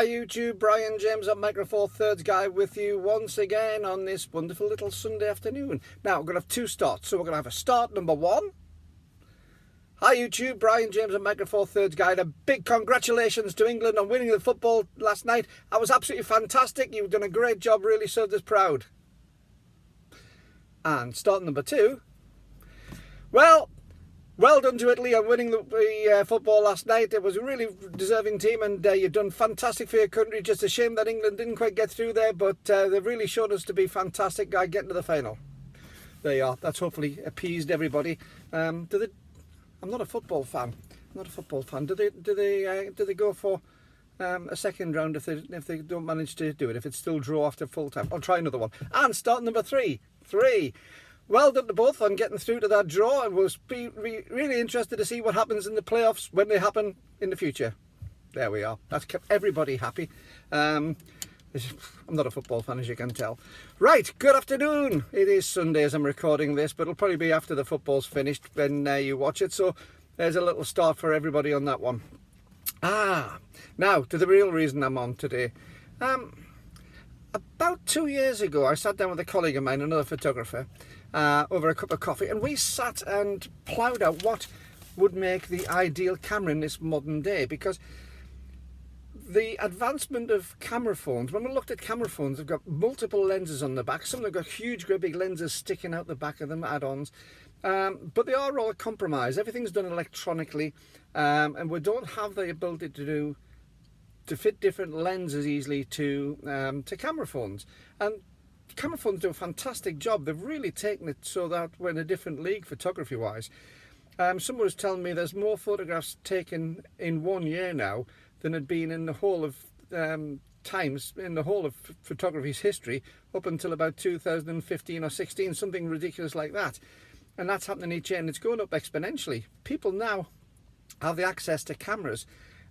Hi YouTube, Brian James at Micro Four Thirds Guy with you once again on this wonderful little Sunday afternoon. Now we're going to have two starts, so we're going to have a start number one. Hi YouTube, Brian James at Micro Four Thirds Guy. A big congratulations to England on winning the football last night. That was absolutely fantastic. You've done a great job, really served us proud. And start number two. Well done to Italy on winning the football last night. It was a really deserving team and you've done fantastic for your country. Just a shame that England didn't quite get through there, but they've really shown us to be fantastic getting to the final. There you are. That's hopefully appeased everybody. I'm not a football fan. Do they go for a second round if they don't manage to do it? If it's still draw after full time, I'll try another one. And start number three. Well done to both on getting through to that draw. I was really interested to see what happens in the playoffs when they happen in the future. There we are. That's kept everybody happy. I'm not a football fan, as you can tell. Right, good afternoon. It is Sunday as I'm recording this, but it'll probably be after the football's finished when you watch it. So there's a little start for everybody on that one. Now to the real reason I'm on today. About 2 years ago, I sat down with a colleague of mine, another photographer, over a cup of coffee, and we sat and ploughed out what would make the ideal camera in this modern day, because the advancement of camera phones, when we looked at camera phones, they've got multiple lenses on the back. Some of them have got huge, great big lenses sticking out the back of them, add-ons, but they are all compromised. Everything's done electronically, and we don't have the ability to fit different lenses easily to camera phones. And camera phones do a fantastic job. They've really taken it so that we're in a different league photography wise. Someone was telling me there's more photographs taken in 1 year now than had been in the whole of photography's history up until about 2015 or 16, something ridiculous like that. And that's happening each year, and it's going up exponentially. People now have the access to cameras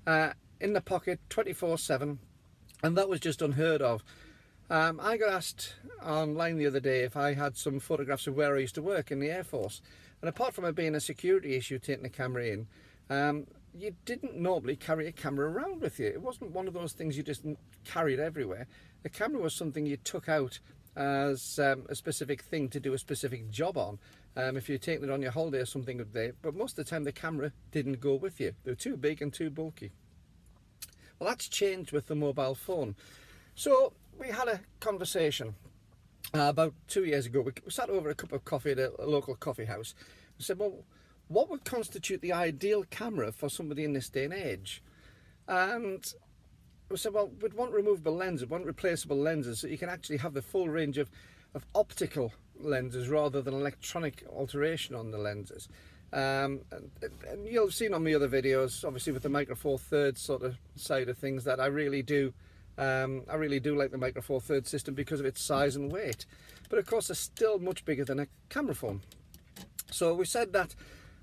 in the pocket 24/7, and that was just unheard of. I got asked online the other day if I had some photographs of where I used to work in the Air Force, and apart from it being a security issue taking the camera in, you didn't normally carry a camera around with you. It wasn't one of those things you just carried everywhere. The camera was something you took out as a specific thing to do a specific job on. If you're taking it on your holiday or something, but most of the time the camera didn't go with you. They were too big and too bulky. Well, that's changed with the mobile phone. So we had a conversation about 2 years ago. We sat over a cup of coffee at a local coffee house. We said, well, what would constitute the ideal camera for somebody in this day and age? And we said, well, we'd want removable lenses, we'd want replaceable lenses, so you can actually have the full range of optical lenses rather than electronic alteration on the lenses. And you'll have seen on my other videos, obviously with the Micro Four Thirds sort of side of things, that I really do like the Micro Four Thirds system because of its size and weight. But of course, it's still much bigger than a camera phone. So we said that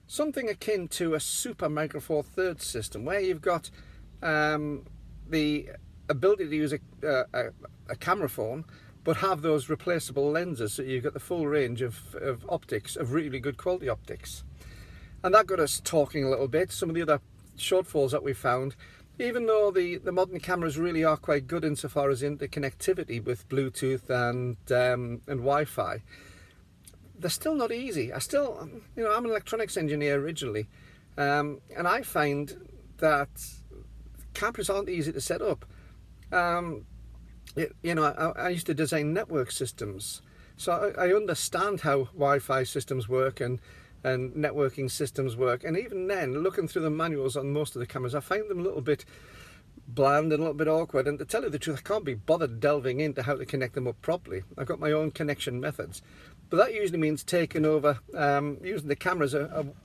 something akin to a super Micro Four Thirds system, where you've got the ability to use a camera phone, but have those replaceable lenses, so you've got the full range of optics, of really good quality optics. And that got us talking a little bit. Some of the other shortfalls that we found, even though the modern cameras really are quite good insofar as interconnectivity with Bluetooth and Wi-Fi, they're still not easy. I'm an electronics engineer originally, and I find that cameras aren't easy to set up. I used to design network systems, so I understand how Wi-Fi systems work and networking systems work, and even then, looking through the manuals on most of the cameras, I find them a little bit bland and a little bit awkward, and to tell you the truth, I can't be bothered delving into how to connect them up properly. I've got my own connection methods, but that usually means taking over, using the camera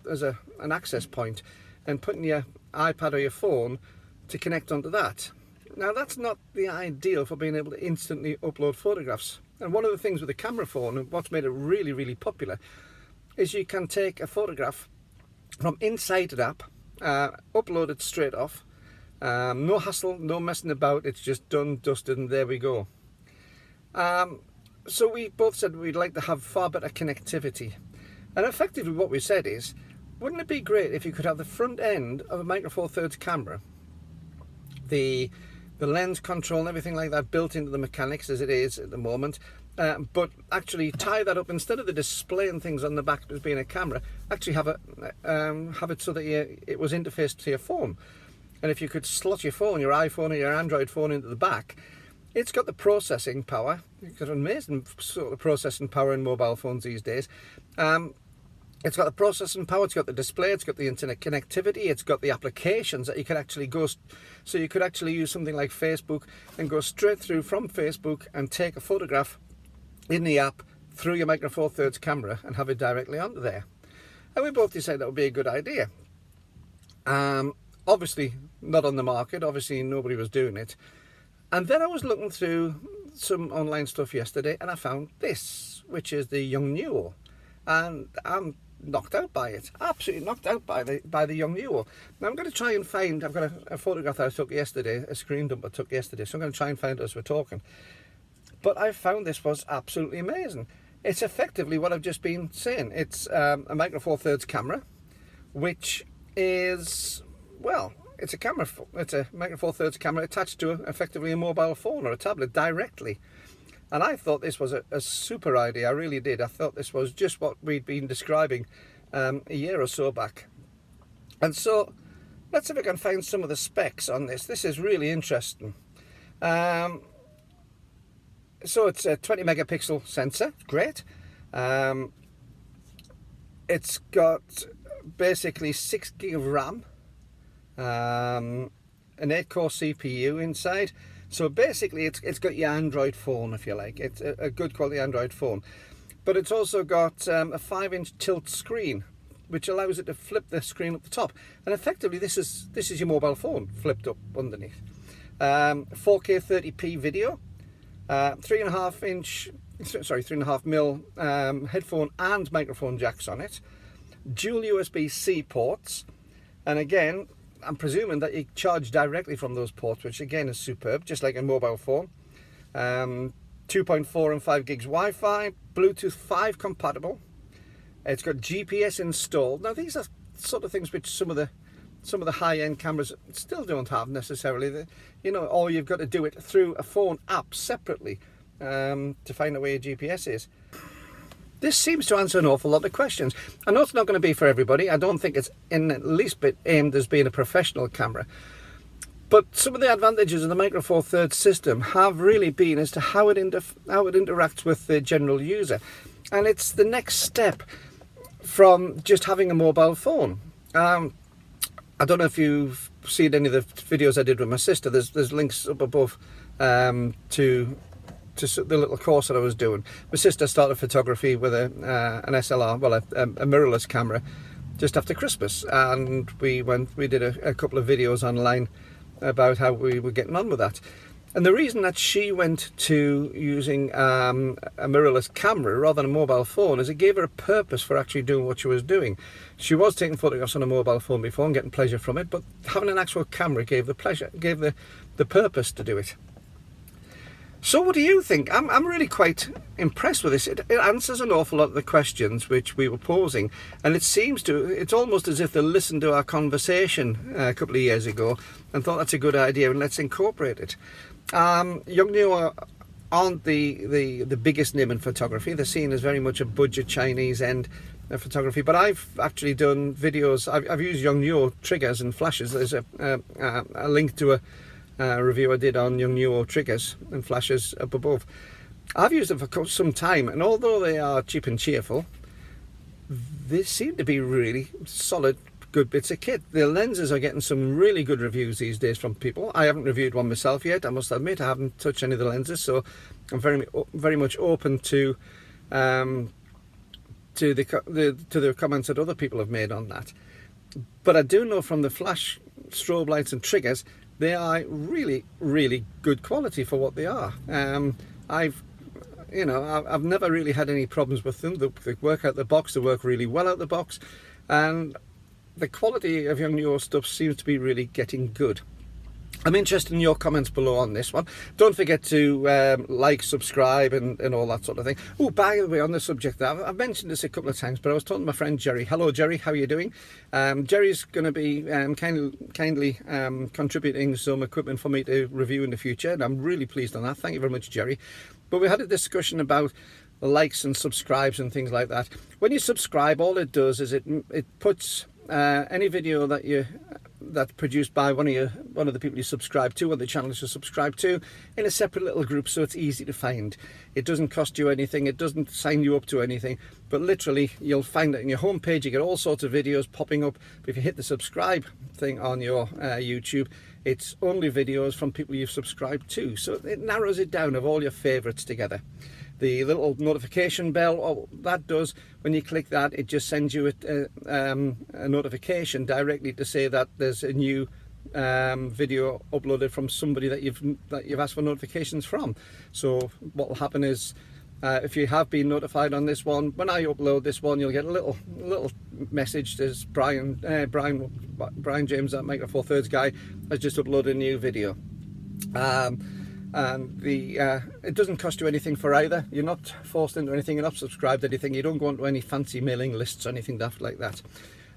as an access point and putting your iPad or your phone to connect onto that. Now, that's not the ideal for being able to instantly upload photographs, and one of the things with the camera phone, and what's made it really, really popular, is you can take a photograph from inside the app, upload it straight off, no hassle, no messing about, it's just done, dusted, and there we go. So we both said we'd like to have far better connectivity, and effectively what we said is, wouldn't it be great if you could have the front end of a Micro Four Thirds camera, the the lens control and everything like that built into the mechanics as it is at the moment. But actually tie that up, instead of the displaying things on the back as being a camera, actually have it so that it was interfaced to your phone. And if you could slot your phone, your iPhone or your Android phone into the back, it's got the processing power. It's got amazing sort of processing power in mobile phones these days. It's got the processing power, it's got the display, it's got the internet connectivity, it's got the applications that you can actually go, so you could actually use something like Facebook and go straight through from Facebook and take a photograph in the app through your Micro Four Thirds camera and have it directly onto there. And we both decided that would be a good idea. Obviously not on the market, obviously nobody was doing it. And then I was looking through some online stuff yesterday and I found this, which is the Yongnuo. And I'm knocked out by it, absolutely knocked out by the Yongnuo. Now I'm going to try and find, I've got a photograph that I took yesterday, a screen dump I took yesterday, so I'm going to try and find it as we're talking. But I found this was absolutely amazing. It's effectively what I've just been saying. It's a Micro Four Thirds camera, which is, well, it's a Micro Four Thirds camera attached to effectively a mobile phone or a tablet directly. And I thought this was a super idea, I really did. I thought this was just what we'd been describing a year or so back. And so, let's see if I can find some of the specs on this. This is really interesting. So it's a 20 megapixel sensor, great. It's got basically 6 gig of RAM, an 8-core CPU inside. So basically it's got your Android phone, if you like. It's a good quality Android phone. But it's also got a 5-inch tilt screen, which allows it to flip the screen up the top. And effectively this is your mobile phone flipped up underneath. 4K 30p video, 3.5 mil headphone and microphone jacks on it, dual USB-C ports, and again, I'm presuming that you charge directly from those ports, which again is superb, just like a mobile phone. 2.4 and 5 gigs Wi-Fi, Bluetooth 5 compatible. It's got GPS installed. Now these are sort of things which some of the high-end cameras still don't have necessarily. Or you've got to do it through a phone app separately to find out where your GPS is. This seems to answer an awful lot of questions. I know it's not going to be for everybody. I don't think it's in the least bit aimed as being a professional camera. But some of the advantages of the Micro Four Thirds system have really been as to how it interacts with the general user. And it's the next step from just having a mobile phone. I don't know if you've seen any of the videos I did with my sister. There's links up above to the little course that I was doing. My sister started photography with an SLR, well, a mirrorless camera, just after Christmas, and we did a couple of videos online about how we were getting on with that. And the reason that she went to using a mirrorless camera rather than a mobile phone is it gave her a purpose for actually doing what she was doing. She was taking photographs on a mobile phone before and getting pleasure from it, but having an actual camera gave the pleasure, gave the purpose to do it. So what do you think? I'm really quite impressed with this. It answers an awful lot of the questions which we were posing, and it's almost as if they listened to our conversation a couple of years ago and thought that's a good idea and let's incorporate it. Yongnuo aren't the biggest name in photography. They're seen as very much a budget Chinese end of photography, but I've actually done videos. I've used Yongnuo triggers and flashes. There's a link to a review I did on Yongnuo triggers and flashes up above. I've used them for some time, and although they are cheap and cheerful, they seem to be really solid, good bits of kit. The lenses are getting some really good reviews these days from people. I haven't reviewed one myself yet, I must admit. I haven't touched any of the lenses, so I'm very much open to the comments that other people have made on that. But I do know from the flash, strobe lights and triggers, they are really, really good quality for what they are. I've never really had any problems with them. They work out the box, they work really well out the box, and the quality of Yongnuo stuff seems to be really getting good. I'm interested in your comments below on this one. Don't forget to like, subscribe and all that sort of thing. Oh, by the way, on the subject, I've mentioned this a couple of times, but I was talking to my friend Jerry. Hello Jerry, how are you doing? Jerry's going to be kindly contributing some equipment for me to review in the future, and I'm really pleased on that. Thank you very much, Jerry. But we had a discussion about the likes and subscribes and things like that. When you subscribe, all it does is it puts any video that's produced by one of the people you subscribe to, or the channels you subscribe to, in a separate little group, so it's easy to find. It doesn't cost you anything, it doesn't sign you up to anything, but literally you'll find it in your homepage. You get all sorts of videos popping up. But if you hit the subscribe thing on your YouTube, it's only videos from people you've subscribed to, so it narrows it down of all your favorites together. The little notification bell, all that does, when you click that, it just sends you a notification directly to say that there's a new video uploaded from somebody that you've asked for notifications from. So what will happen is, if you have been notified on this one, when I upload this one, you'll get a little message. There's Brian James, that Micro Four Thirds guy, has just uploaded a new video. And it doesn't cost you anything for either. You're not forced into anything, you're not subscribed to anything, you don't go onto any fancy mailing lists or anything daft like that.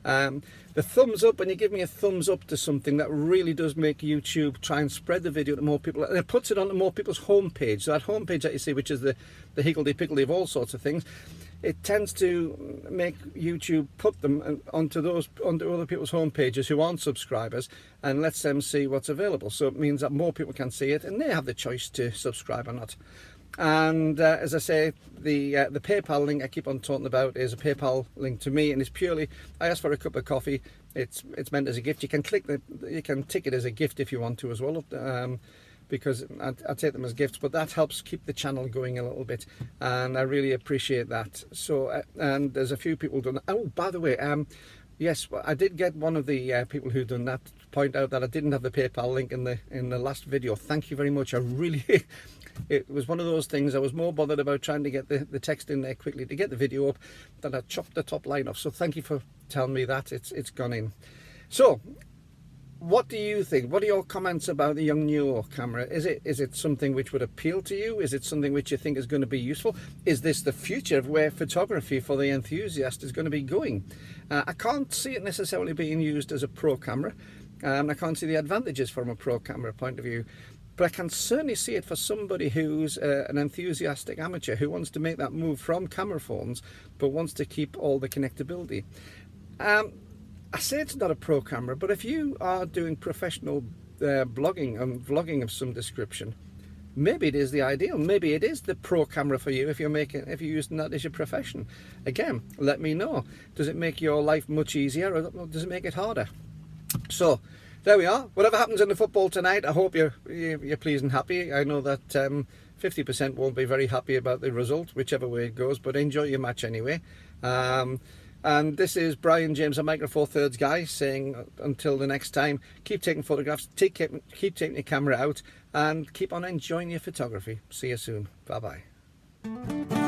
The thumbs up, when you give me a thumbs up to something, that really does make YouTube try and spread the video to more people, and it puts it onto more people's homepage. So that homepage that you see, which is the higgledy-piggledy of all sorts of things, it tends to make YouTube put them onto other people's home pages who aren't subscribers, and lets them see what's available. So it means that more people can see it, and they have the choice to subscribe or not. And as I say, the PayPal link I keep on talking about is a PayPal link to me, and it's purely, I asked for a cup of coffee. It's meant as a gift. You can tick it as a gift if you want to as well. Because I take them as gifts, but that helps keep the channel going a little bit, and I really appreciate that. So and there's a few people done that. Oh, by the way, yes, I did get one of the people who done that point out that I didn't have the PayPal link in the last video. Thank you very much. I really it was one of those things, I was more bothered about trying to get the text in there quickly to get the video up than I chopped the top line off. So thank you for telling me that it's gone in. So what do you think? What are your comments about the Yongnuo camera? Is it something which would appeal to you? Is it something which you think is going to be useful? Is this the future of where photography for the enthusiast is going to be going? I can't see it necessarily being used as a pro camera. I can't see the advantages from a pro camera point of view, but I can certainly see it for somebody who's an enthusiastic amateur who wants to make that move from camera phones but wants to keep all the connectability. I say it's not a pro camera, but if you are doing professional blogging and vlogging of some description, maybe it is the ideal. Maybe it is the pro camera for you if you're using that as your profession. Again, let me know. Does it make your life much easier, or does it make it harder? So there we are. Whatever happens in the football tonight, I hope you're pleased and happy. I know that 50% won't be very happy about the result, whichever way it goes, but enjoy your match anyway. And this is Brian James, a Micro Four Thirds guy, saying until the next time, keep taking photographs, keep taking your camera out, and keep on enjoying your photography. See you soon. Bye bye.